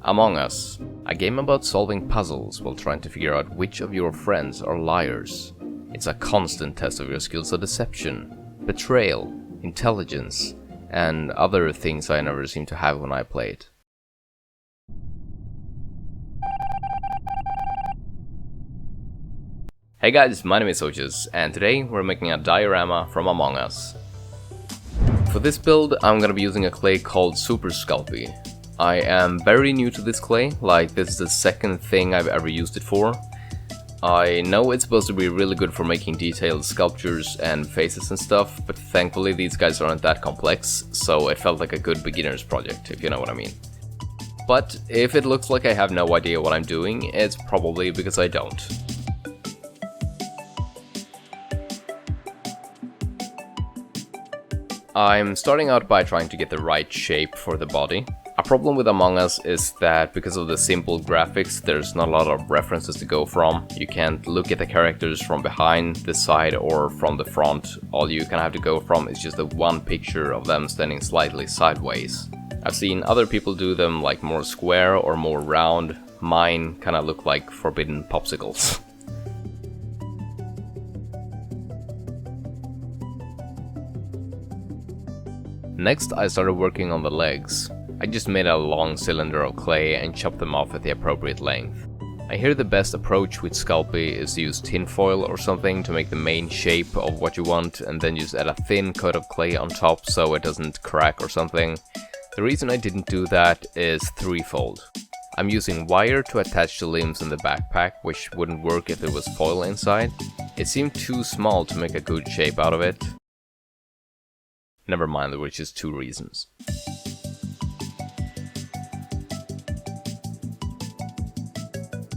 Among Us, a game about solving puzzles while trying to figure out which of your friends are liars. It's a constant test of your skills of deception, betrayal, intelligence, and other things I never seem to have when I play it. Hey guys, my name is Soaches, and today we're making a diorama from Among Us. For this build, I'm gonna be using a clay called Super Sculpey. I am very new to this clay, like this is the second thing I've ever used it for. I know it's supposed to be really good for making detailed sculptures and faces and stuff, but thankfully these guys aren't that complex, so it felt like a good beginner's project, if you know what I mean. But if it looks like I have no idea what I'm doing, it's probably because I don't. I'm starting out by trying to get the right shape for the body. A problem with Among Us is that because of the simple graphics, there's not a lot of references to go from. You can't look at the characters from behind, the side, or from the front. All you kind of have to go from is just the one picture of them standing slightly sideways. I've seen other people do them like more square or more round. Mine kind of look like forbidden popsicles. Next, I started working on the legs. I just made a long cylinder of clay and chopped them off at the appropriate length. I hear the best approach with Sculpey is to use tinfoil or something to make the main shape of what you want, and then just add a thin coat of clay on top so it doesn't crack or something. The reason I didn't do that is threefold. I'm using wire to attach the limbs in the backpack, which wouldn't work if there was foil inside. It seemed too small to make a good shape out of it. Never mind, there were just two reasons.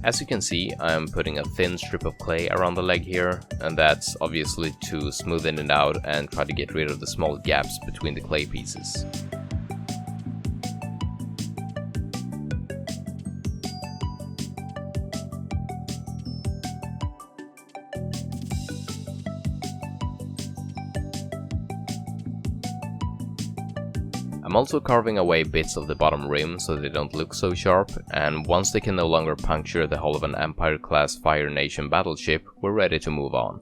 As you can see, I'm putting a thin strip of clay around the leg here, and that's obviously to smoothen it out and try to get rid of the small gaps between the clay pieces. I'm also carving away bits of the bottom rim so they don't look so sharp, and once they can no longer puncture the hull of an Empire-class Fire Nation battleship, we're ready to move on.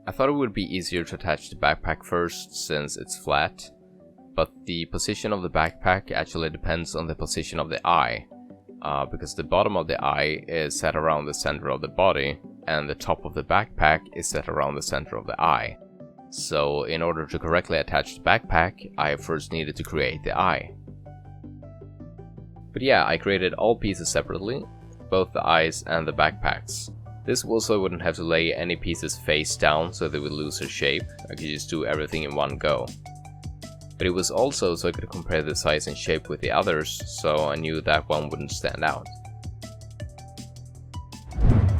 I thought it would be easier to attach the backpack first since it's flat, but the position of the backpack actually depends on the position of the eye, because the bottom of the eye is set around the center of the body, and the top of the backpack is set around the center of the eye. So in order to correctly attach the backpack, I first needed to create the eye. But yeah, I created all pieces separately, both the eyes and the backpacks. This was so I wouldn't have to lay any pieces face down so they would lose their shape. I could just do everything in one go. But it was also so I could compare the size and shape with the others, so I knew that one wouldn't stand out.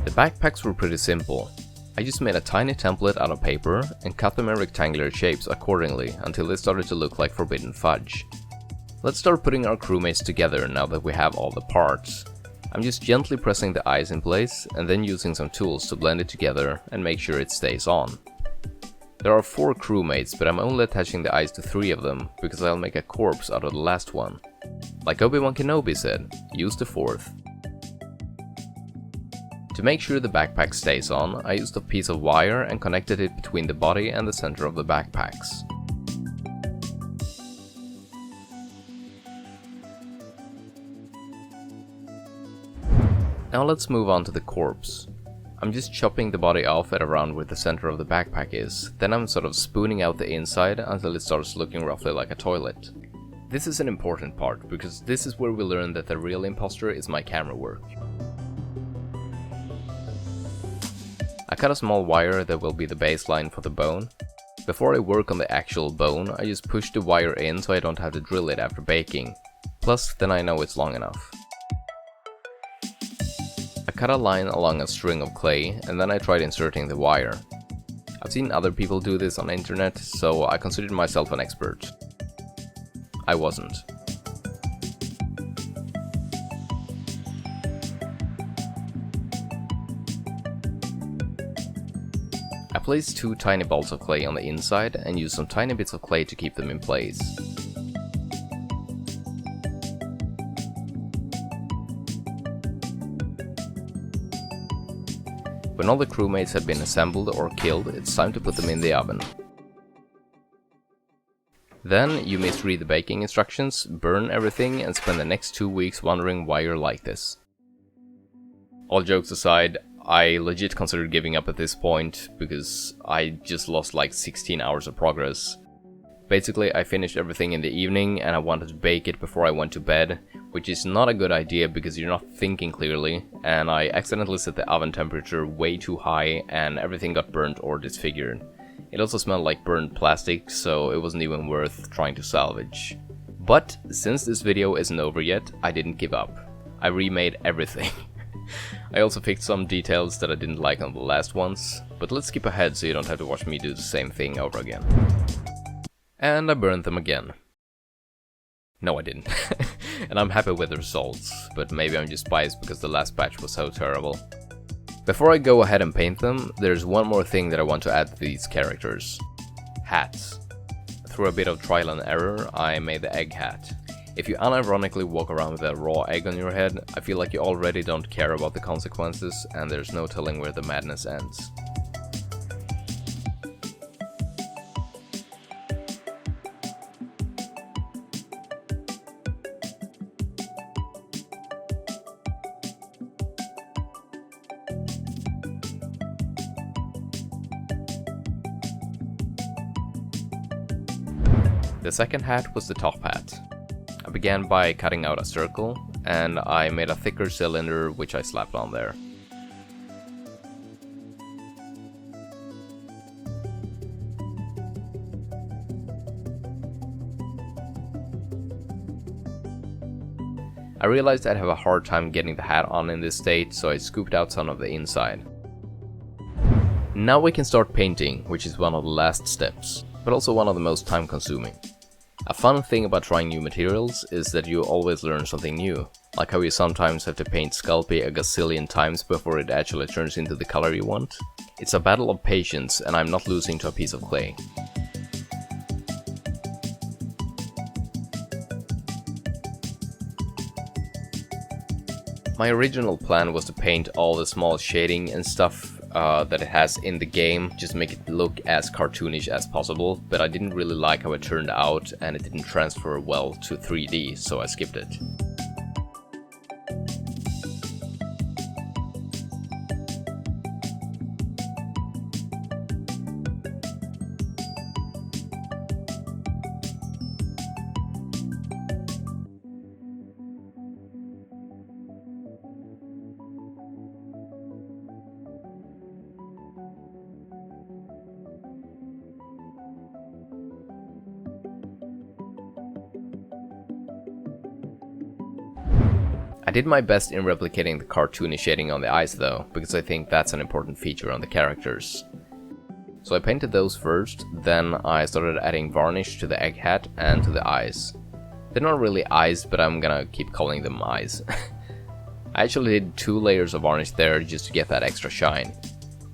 The backpacks were pretty simple. I just made a tiny template out of paper and cut them in rectangular shapes accordingly until they started to look like forbidden fudge. Let's start putting our crewmates together now that we have all the parts. I'm just gently pressing the eyes in place and then using some tools to blend it together and make sure it stays on. There are 4 crewmates, but I'm only attaching the eyes to 3 of them because I'll make a corpse out of the last one. Like Obi-Wan Kenobi said, use the 4th. To make sure the backpack stays on, I used a piece of wire and connected it between the body and the center of the backpacks. Now let's move on to the corpse. I'm just chopping the body off at around where the center of the backpack is, then I'm sort of spooning out the inside until it starts looking roughly like a toilet. This is an important part, because this is where we learn that the real impostor is my camera work. I cut a small wire that will be the baseline for the bone. Before I work on the actual bone, I just push the wire in so I don't have to drill it after baking. Plus, then I know it's long enough. I cut a line along a string of clay, and then I tried inserting the wire. I've seen other people do this on the internet, so I considered myself an expert. I wasn't. I placed 2 tiny balls of clay on the inside and used some tiny bits of clay to keep them in place. When all the crewmates have been assembled or killed, it's time to put them in the oven. Then you misread the baking instructions, burn everything, and spend the next 2 weeks wondering why you're like this. All jokes aside, I legit considered giving up at this point, because I just lost like 16 hours of progress. Basically, I finished everything in the evening, and I wanted to bake it before I went to bed, which is not a good idea because you're not thinking clearly, and I accidentally set the oven temperature way too high, and everything got burnt or disfigured. It also smelled like burnt plastic, so it wasn't even worth trying to salvage. But since this video isn't over yet, I didn't give up. I remade everything. I also fixed some details that I didn't like on the last ones, but let's skip ahead so you don't have to watch me do the same thing over again. And I burned them again. No, I didn't. And I'm happy with the results, but maybe I'm just biased because the last batch was so terrible. Before I go ahead and paint them, there's one more thing that I want to add to these characters. Hats. Through a bit of trial and error, I made the egg hat. If you unironically walk around with a raw egg on your head, I feel like you already don't care about the consequences, and there's no telling where the madness ends. The second hat was the top hat. I began by cutting out a circle, and I made a thicker cylinder which I slapped on there. I realized I'd have a hard time getting the hat on in this state, so I scooped out some of the inside. Now we can start painting, which is one of the last steps, but also one of the most time consuming. A fun thing about trying new materials is that you always learn something new, like how you sometimes have to paint Sculpey a gazillion times before it actually turns into the color you want. It's a battle of patience, and I'm not losing to a piece of clay. My original plan was to paint all the small shading and stuff that it has in the game, just make it look as cartoonish as possible, but I didn't really like how it turned out and it didn't transfer well to 3D, so I skipped it. I did my best in replicating the cartoony shading on the eyes though, because I think that's an important feature on the characters. So I painted those first, then I started adding varnish to the egg hat and to the eyes. They're not really eyes, but I'm gonna keep calling them eyes. I actually did 2 layers of varnish there just to get that extra shine.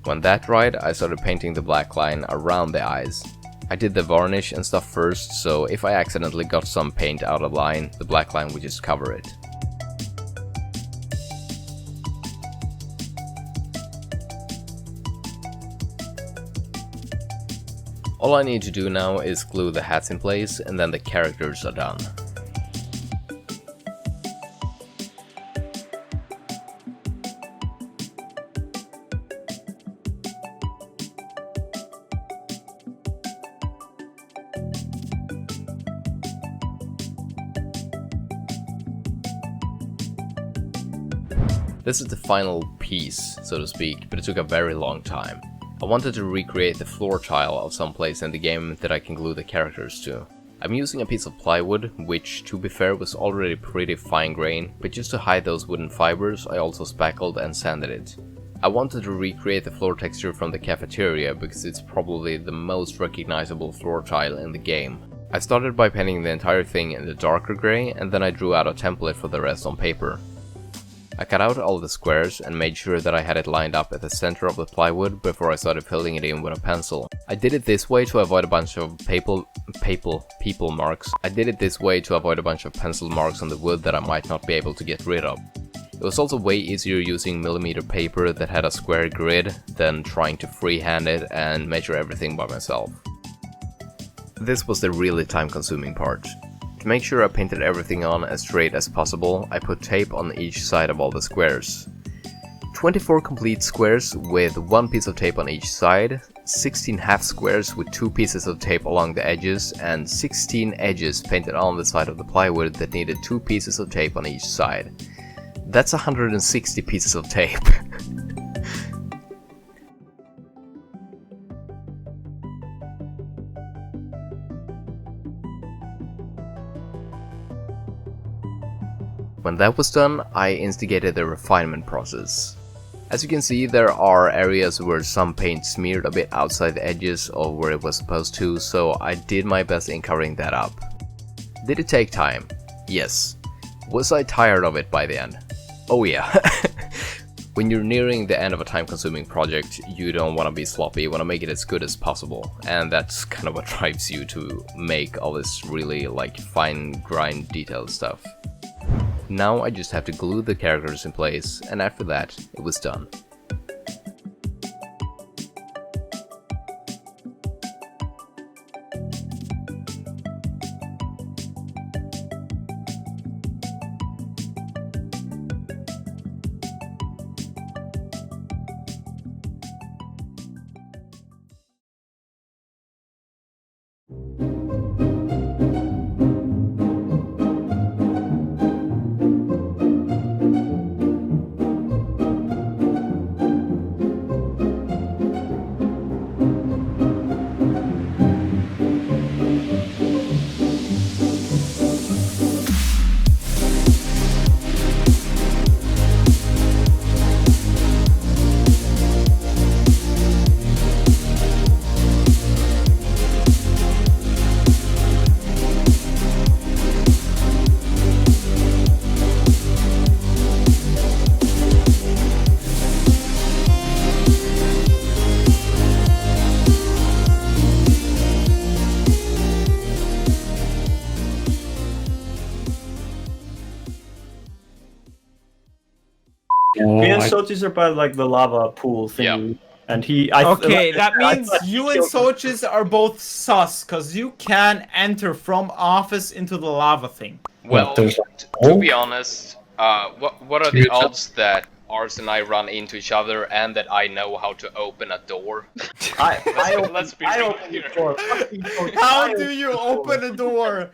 When that dried, I started painting the black line around the eyes. I did the varnish and stuff first, so if I accidentally got some paint out of line, the black line would just cover it. All I need to do now is glue the hats in place, and then the characters are done. This is the final piece, so to speak, but it took a very long time. I wanted to recreate the floor tile of some place in the game that I can glue the characters to. I'm using a piece of plywood, which to be fair was already pretty fine grained, but just to hide those wooden fibers I also spackled and sanded it. I wanted to recreate the floor texture from the Cafeteria because it's probably the most recognizable floor tile in the game. I started by painting the entire thing in the darker grey, and then I drew out a template for the rest on paper. I cut out all the squares and made sure that I had it lined up at the center of the plywood before I started filling it in with a pencil. I did it this way to avoid a bunch of people marks. I did it this way to avoid a bunch of pencil marks on the wood that I might not be able to get rid of. It was also way easier using millimeter paper that had a square grid than trying to freehand it and measure everything by myself. This was the really time-consuming part. To make sure I painted everything on as straight as possible, I put tape on each side of all the squares. 24 complete squares with 1 piece of tape on each side, 16 half squares with 2 pieces of tape along the edges, and 16 edges painted on the side of the plywood that needed 2 pieces of tape on each side. That's 160 pieces of tape. When that was done, I instigated the refinement process. As you can see, there are areas where some paint smeared a bit outside the edges of where it was supposed to, so I did my best in covering that up. Did it take time? Yes. Was I tired of it by the end? Oh yeah. When you're nearing the end of a time-consuming project, you don't want to be sloppy, you want to make it as good as possible, and that's kind of what drives you to make all this really like fine grind detailed stuff. Now I just have to glue the characters in place, and after that, it was done. Me and Soaches are by like the lava pool thing, Yeah. and he. Okay, that means you and Soaches are both sus, cause you can enter from office into the lava thing. Well, to be honest, what are the odds that Arse and I run into each other and that I know how to open a door? I Let's be real opened here. the door. How do you open a door